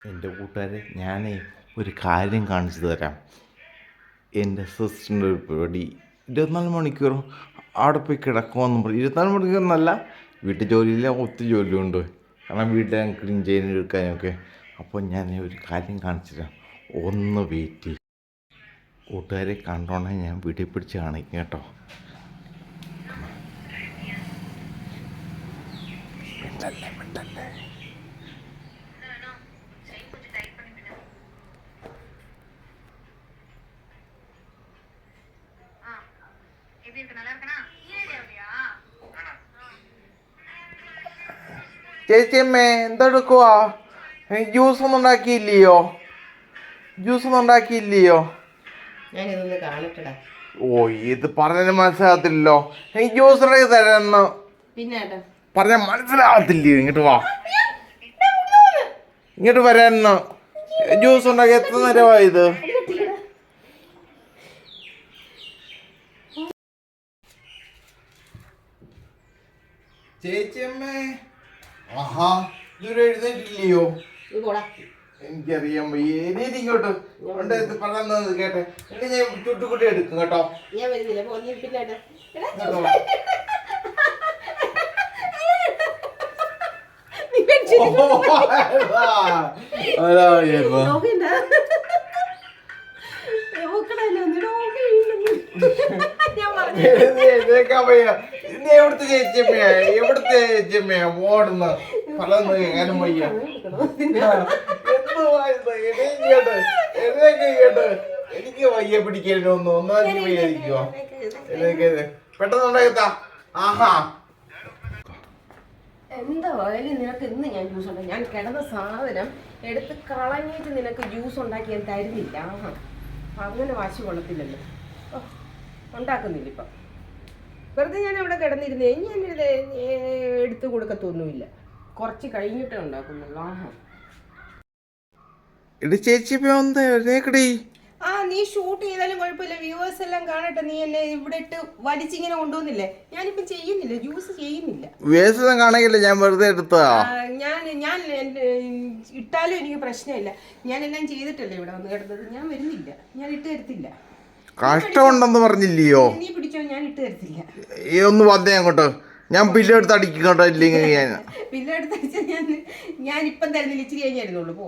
എൻ്റെ കൂട്ടുകാരെ ഞാനേ ഒരു കാര്യം കാണിച്ചു തരാം. എൻ്റെ സിസ്റ്ററിൻ്റെ ഒരു പരിപാടി 24 മണിക്കൂറും അവിടെ പോയി കിടക്കുമെന്ന് പറയും. 24 മണിക്കൂറെന്നല്ല, വീട്ടു ജോലിയില്ല, ഒത്തിരി ജോലിയുണ്ട്. കാരണം വീട്ടിൽ ക്ലീൻ ചെയ്യാനും എടുക്കാനൊക്കെ. അപ്പോൾ ഞാൻ ഒരു കാര്യം കാണിച്ചു തരാം, ഒന്ന് വെയിറ്റ് ചെയ്യും. കൂട്ടുകാരെ കണ്ടോണേ ഞാൻ വീട്ടിൽ പിടിച്ച് കാണിക്കും കേട്ടോ. മിണ്ടല്ലേ മിണ്ടല്ലേ. ചേച്ചിയമ്മേ എന്തെടുക്കുവാ? ജ്യൂസൊന്നും ഉണ്ടാക്കിയില്ലയോ? ഞാനിതൊന്ന് കാണട്ടടാ. ഓ, ഇത് പറഞ്ഞാൽ മനസ്സിലാകത്തില്ലല്ലോ. എനിക്ക് ജ്യൂസ് ഉണ്ടാക്കി തരാമെന്ന് പിന്നെ പറഞ്ഞാൽ മനസ്സിലാകത്തില്ലയോ? ഇങ്ങോട്ട് വാ, ഇങ്ങോട്ട് വരാമെന്ന്. ജ്യൂസ് ഉണ്ടാക്കി എത്ര നേരമായത്? ചേച്ചിയമ്മേ, ആഹാ, ഇതുവരെ എഴുന്നേറ്റില്ലയോ? എനിക്കറിയാൻ വയ്യ. എണീറ്റ് ഇങ്ങോട്ട് കൊണ്ട് പറയുന്നത് കേട്ടെ. എന്നെ ഞാൻ ചുട്ടുകുട്ടി എടുക്കും കേട്ടോ. ഞാൻ വരുന്നില്ല. എവിടുത്തെ ചേച്ചിയമ്മയാ? എവിടുത്തെ ചേച്ചിയമ്മയാ ഓടുന്ന ഫലം കേൾക്കാനും വയ്യ. എനിക്ക് വയ്യ പിടിക്കാനൊന്നും ഒന്നാം വയ്യായിരിക്കുവോ? പെട്ടെന്ന് ഉണ്ടാക്കത്താ. ആഹാ, എന്തായാലും നിനക്ക് ഇന്ന് ഞാൻ ജ്യൂസ് ഉണ്ടാക്കി. ഞാൻ കിടന്ന സാധനം എടുത്ത് കളഞ്ഞിട്ട് നിനക്ക് ജ്യൂസ് ഉണ്ടാക്കി ഞാൻ തരുന്നില്ല. ആഹാ, അങ്ങനെ വാശി കൊള്ളത്തില്ലല്ലോ. ഉണ്ടാക്കുന്നില്ല ഇപ്പം. വെറുതെ ഞാൻ അവിടെ കിടന്നിരുന്നേ. ഞാനിത് എടുത്തു കൊടുക്കത്തൊന്നുമില്ല. കുറച്ച് കഴിഞ്ഞിട്ടേ ഉണ്ടാക്കുന്നുള്ളൂ. ആഹാ, ചേച്ചി നീ ഷൂട്ട് ചെയ്താലും കുഴപ്പമില്ല, വ്യൂവേഴ്സ് എല്ലാം കാണട്ടെ. നീ എന്നെ ഇവിടെ ഇട്ട് വലിച്ചിങ്ങനെ കൊണ്ടുവന്നില്ലേ? ഞാനിപ്പം ചെയ്യുന്നില്ല, ജ്യൂസ് ചെയ്യുന്നില്ല. ഞാൻ വെറുതെ എടുത്താ. ഞാൻ ഇട്ടാലും എനിക്ക് പ്രശ്നമില്ല. ഞാൻ എല്ലാം ചെയ്തിട്ടല്ലേ ഇവിടെ വന്ന് കിടന്നത്. ഞാൻ വരുന്നില്ല, ഞാൻ ഇട്ട് തരത്തില്ല. കഷ്ടമുണ്ടെന്ന് പറഞ്ഞില്ലയോ? നീ പിടിച്ചോ, ഞാൻ ഇട്ട് തരത്തില്ല. ഒന്ന് വന്നേ അങ്ങോട്ട്. ഞാൻ ബില്ലെടുത്ത് അടിക്കും കേട്ടോ. ഇല്ലെങ്കിൽ ബില്ലെടുത്ത് അടിച്ചാൽ ഞാൻ ഇപ്പം തരുന്നില്ല, ഇച്ചിരി കഴിഞ്ഞായിരുന്നുള്ളൂ. പോ.